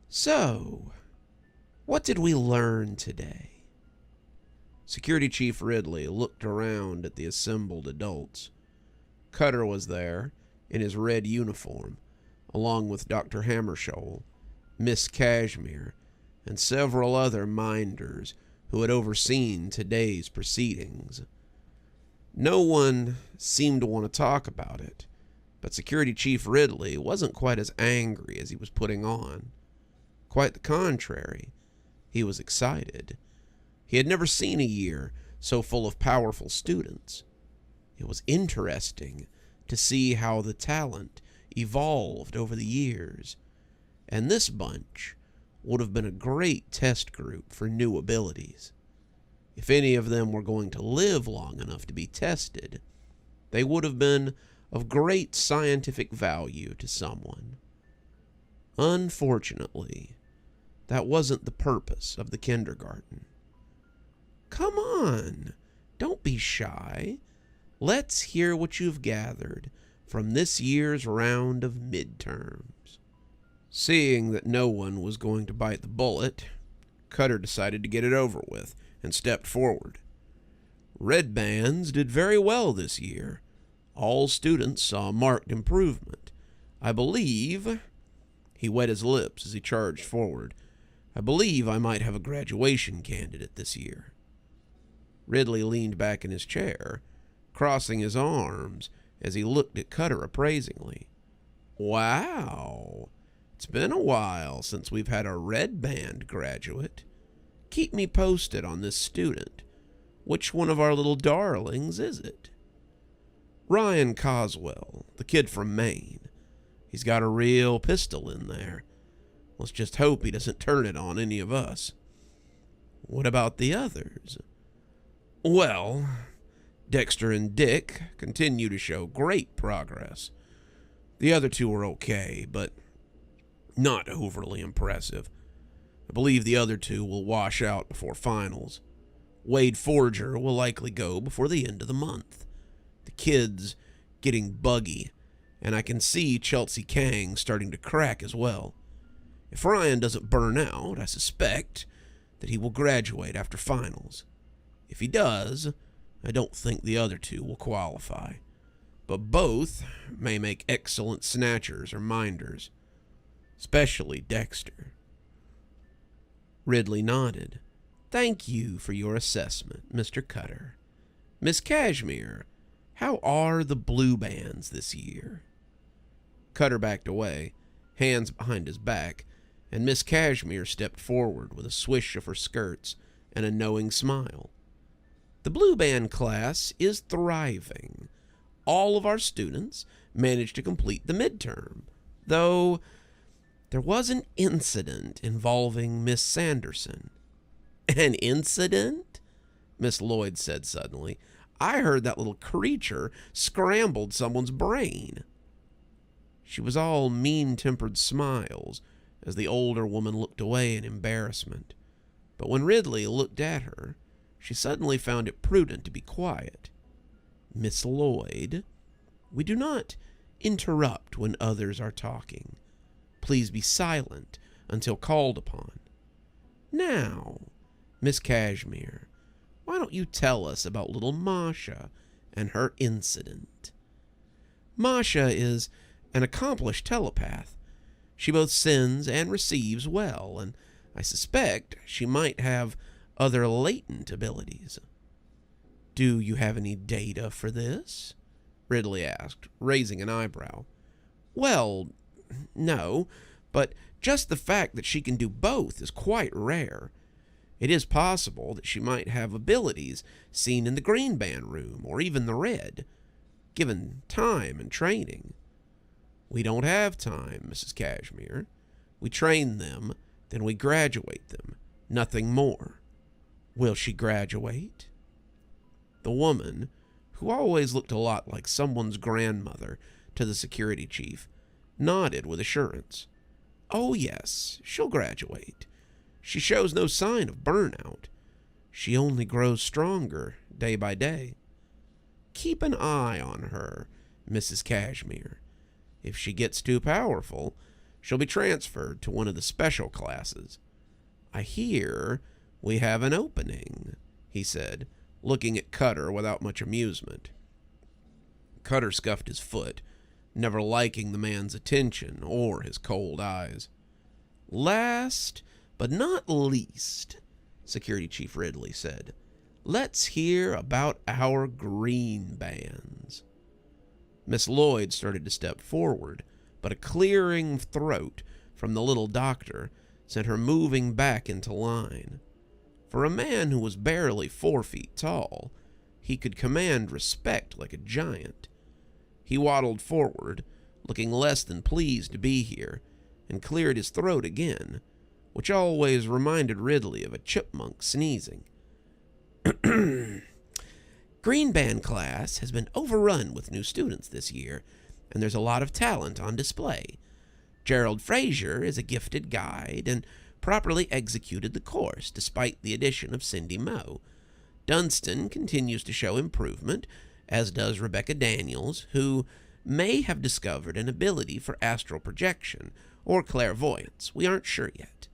So, what did we learn today? Security Chief Ridley looked around at the assembled adults. Cutter was there, in his red uniform, along with Dr. Hammershoal, Miss Cashmere, and several other minders who had overseen today's proceedings. No one seemed to want to talk about it, but Security Chief Ridley wasn't quite as angry as he was putting on. Quite the contrary, he was excited. He had never seen a year so full of powerful students. It was interesting to see how the talent evolved over the years, and this bunch would have been a great test group for new abilities. If any of them were going to live long enough to be tested, they would have been of great scientific value to someone. Unfortunately, that wasn't the purpose of the kindergarten. Come on, don't be shy. Let's hear what you've gathered from this year's round of midterms. Seeing that no one was going to bite the bullet, Cutter decided to get it over with and stepped forward. Red bands did very well this year. All students saw marked improvement. I believe, he wet his lips as he charged forward, I believe I might have a graduation candidate this year. Ridley leaned back in his chair, crossing his arms as he looked at Cutter appraisingly. Wow, it's been a while since we've had a red band graduate. Keep me posted on this student. Which one of our little darlings is it? Ryan Coswell, the kid from Maine. He's got a real pistol in there. Let's just hope he doesn't turn it on any of us. What about the others? Well, Dexter and Dick continue to show great progress. The other two are okay, but not overly impressive. I believe the other two will wash out before finals. Wade Forger will likely go before the end of the month. The kid's getting buggy, and I can see Chelsea Kang starting to crack as well. If Ryan doesn't burn out, I suspect that he will graduate after finals. If he does, I don't think the other two will qualify. But both may make excellent snatchers or minders, especially Dexter. Ridley nodded. Thank you for your assessment, Mr. Cutter. Miss Cashmere, how are the blue bands this year? Cutter backed away, hands behind his back, and Miss Cashmere stepped forward with a swish of her skirts and a knowing smile. The blue band class is thriving. All of our students managed to complete the midterm, though there was an incident involving Miss Sanderson. An incident? Miss Lloyd said suddenly. I heard that little creature scrambled someone's brain. She was all mean-tempered smiles as the older woman looked away in embarrassment. But when Ridley looked at her, she suddenly found it prudent to be quiet. Miss Lloyd, we do not interrupt when others are talking. Please be silent until called upon. Now, Miss Cashmere, why don't you tell us about little Masha and her incident? Masha is an accomplished telepath. She both sends and receives well, and I suspect she might have other latent abilities. Do you have any data for this? Ridley asked, raising an eyebrow. Well, no, but just the fact that she can do both is quite rare. It is possible that she might have abilities seen in the green band room, or even the red, given time and training. We don't have time, Mrs. Cashmere. We train them, then we graduate them, nothing more. Will she graduate? The woman, who always looked a lot like someone's grandmother to the security chief, nodded with assurance. Oh yes, she'll graduate. She shows no sign of burnout. She only grows stronger day by day. Keep an eye on her, Mrs. Cashmere. If she gets too powerful, She'll be transferred to one of the special classes. I hear we have an opening, he said, looking at Cutter without much amusement. Cutter scuffed his foot, never liking the man's attention or his cold eyes. Last but not least, Security Chief Ridley said, let's hear about our green bands. Miss Lloyd started to step forward, but a clearing throat from the little doctor sent her moving back into line. For a man who was barely 4 feet tall, he could command respect like a giant. He waddled forward, looking less than pleased to be here, and cleared his throat again, which always reminded Ridley of a chipmunk sneezing. Green Band class has been overrun with new students this year, and there's a lot of talent on display. Gerald Frazier is a gifted guide and properly executed the course despite the addition of Cindy Moe. Dunstan continues to show improvement, as does Rebecca Daniels, who may have discovered an ability for astral projection or clairvoyance. We aren't sure yet.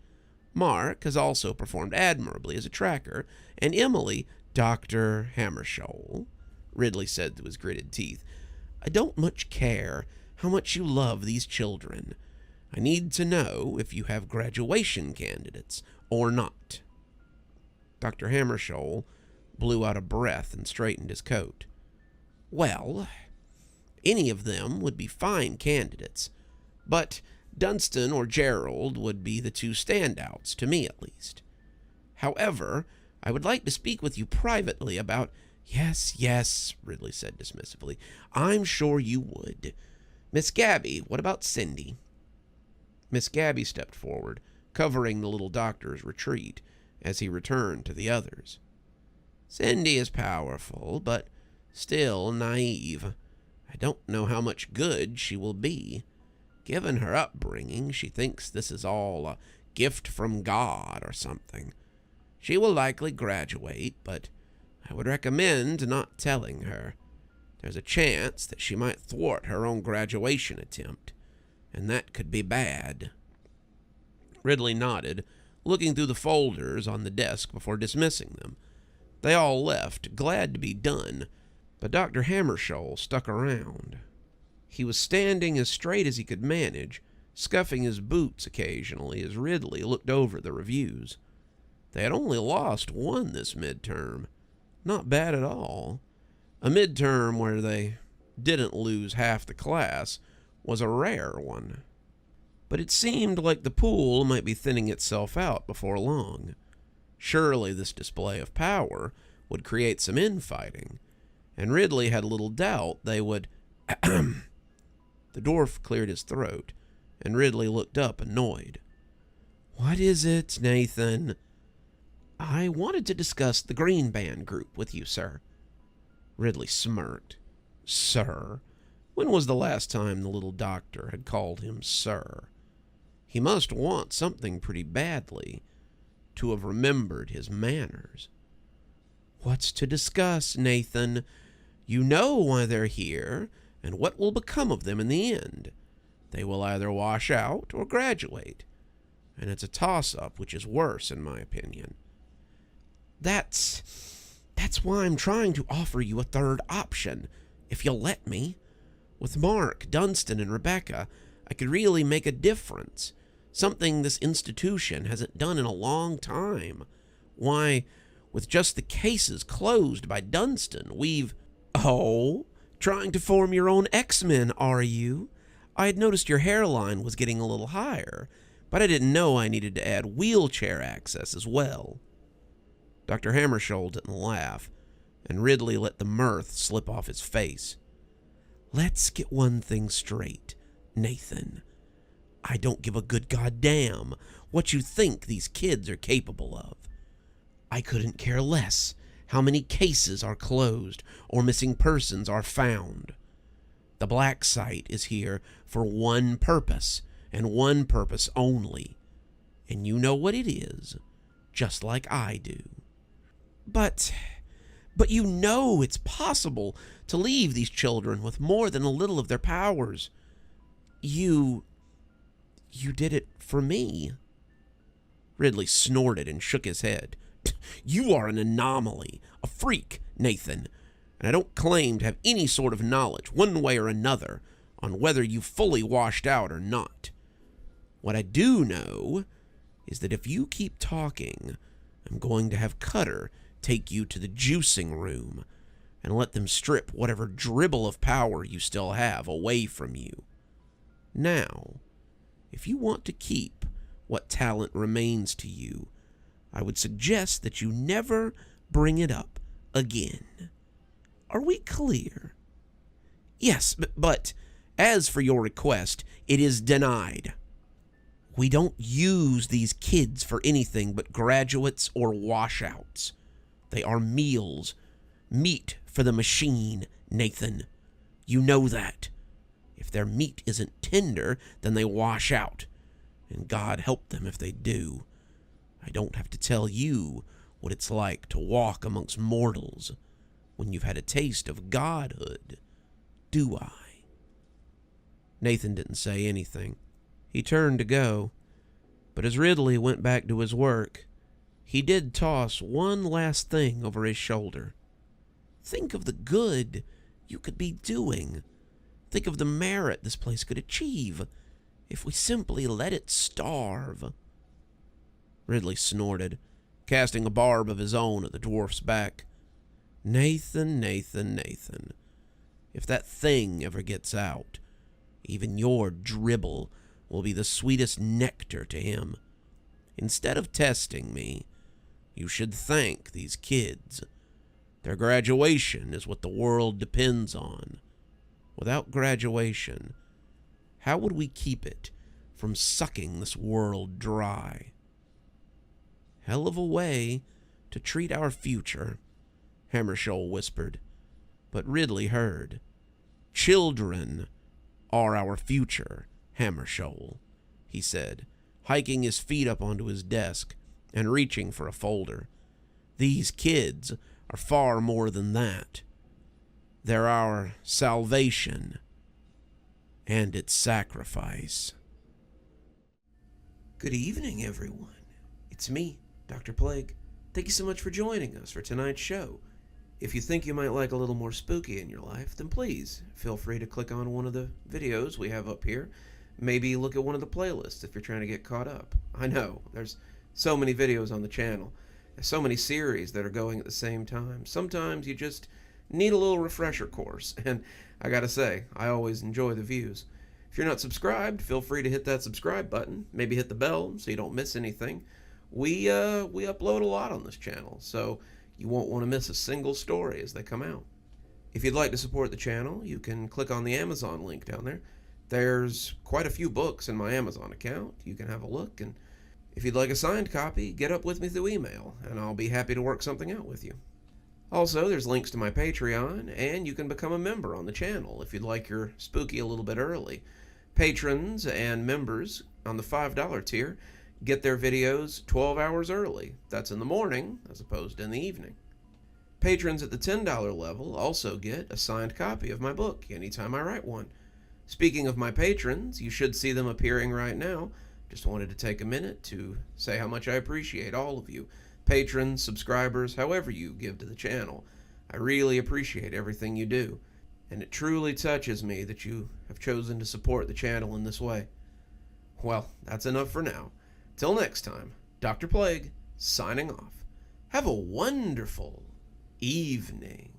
Mark has also performed admirably as a tracker, and Emily, Dr. Hammershoal, Ridley said through his gritted teeth, I don't much care how much you love these children. I need to know if you have graduation candidates or not. Dr. Hammershoal blew out a breath and straightened his coat. Well, any of them would be fine candidates, but Dunstan or Gerald would be the two standouts, to me at least. However, I would like to speak with you privately about... Yes, Ridley said dismissively. I'm sure you would. Miss Gabby, what about Cindy? Miss Gabby stepped forward, covering the little doctor's retreat as he returned to the others. Cindy is powerful, but still naive. I don't know how much good she will be. Given her upbringing, she thinks this is all a gift from God or something. She will likely graduate, but I would recommend not telling her. There's a chance that she might thwart her own graduation attempt, and that could be bad. Ridley nodded, looking through the folders on the desk before dismissing them. They all left, glad to be done, but Dr. Hammershoal stuck around. He was standing as straight as he could manage, scuffing his boots occasionally as Ridley looked over the reviews. They had only lost one this midterm. Not bad at all. A midterm where they didn't lose half the class was a rare one. But it seemed like the pool might be thinning itself out before long. Surely this display of power would create some infighting, and Ridley had little doubt they would... The dwarf cleared his throat, and Ridley looked up, annoyed. What is it, Nathan? I wanted to discuss the Green Band group with you, sir. Ridley smirked. Sir? When was the last time the little doctor had called him sir? He must want something pretty badly to have remembered his manners. What's to discuss, Nathan? You know why they're here, and what will become of them in the end. They will either wash out or graduate, and it's a toss-up, which is worse, in my opinion. That's why I'm trying to offer you a third option, if you'll let me. With Mark, Dunstan, and Rebecca, I could really make a difference, something this institution hasn't done in a long time. Why, with just the cases closed by Dunstan, we've... Oh, trying to form your own X-Men, are you? I had noticed your hairline was getting a little higher, but I didn't know I needed to add wheelchair access as well. Dr. Hammershoal didn't laugh, and Ridley let the mirth slip off his face. Let's get one thing straight, Nathan. I don't give a good goddamn what you think these kids are capable of. I couldn't care less how many cases are closed or missing persons are found. The Blacksite is here for one purpose, and one purpose only. And you know what it is, just like I do. But you know it's possible to leave these children with more than a little of their powers. You You did it for me. Ridley snorted and shook his head. You are an anomaly, a freak, Nathan, and I don't claim to have any sort of knowledge, one way or another, on whether you fully washed out or not. What I do know is that if you keep talking, I'm going to have Cutter take you to the juicing room and let them strip whatever dribble of power you still have away from you. Now, if you want to keep what talent remains to you, I would suggest that you never bring it up again. Are we clear? Yes, but as for your request, it is denied. We don't use these kids for anything but graduates or washouts. They are meals, meat for the machine, Nathan. You know that. If their meat isn't tender, then they wash out. And God help them if they do. I don't have to tell you what it's like to walk amongst mortals when you've had a taste of godhood, do I? Nathan didn't say anything. He turned to go, but as Ridley went back to his work, he did toss one last thing over his shoulder. Think of the good you could be doing. Think of the merit this place could achieve if we simply let it starve. Ridley snorted, casting a barb of his own at the dwarf's back. Nathan, Nathan, Nathan, if that thing ever gets out, even your dribble will be the sweetest nectar to him. Instead of testing me, you should thank these kids. Their graduation is what the world depends on. Without graduation, how would we keep it from sucking this world dry? Hell of a way to treat our future, Hammershoal whispered, but Ridley heard. Children are our future, Hammershoal, he said, hiking his feet up onto his desk and reaching for a folder. These kids are far more than that. They're our salvation and its sacrifice. Good evening, everyone. It's me, Dr. Plague. Thank you so much for joining us for tonight's show. If you think you might like a little more spooky in your life, then please feel free to click on one of the videos we have up here. Maybe look at one of the playlists if you're trying to get caught up. I know, there's so many videos on the channel. There's so many series that are going at the same time. Sometimes you just need a little refresher course, and I gotta say, I always enjoy the views. If you're not subscribed, feel free to hit that subscribe button. Maybe hit the bell so you don't miss anything. We upload a lot on this channel, so you won't want to miss a single story as they come out. If you'd like to support the channel, you can click on the Amazon link down there. There's quite a few books in my Amazon account. You can have a look, and if you'd like a signed copy, get up with me through email, and I'll be happy to work something out with you. Also, there's links to my Patreon, and you can become a member on the channel if you'd like your spooky a little bit early. Patrons and members on the $5 tier get their videos 12 hours early. That's in the morning as opposed to in the evening. Patrons at the $10 level also get a signed copy of my book anytime I write one. Speaking of my patrons, you should see them appearing right now. Just wanted to take a minute to say how much I appreciate all of you. Patrons, subscribers, however you give to the channel. I really appreciate everything you do, and it truly touches me that you have chosen to support the channel in this way. Well, that's enough for now. Till next time, Dr. Plague, signing off. Have a wonderful evening.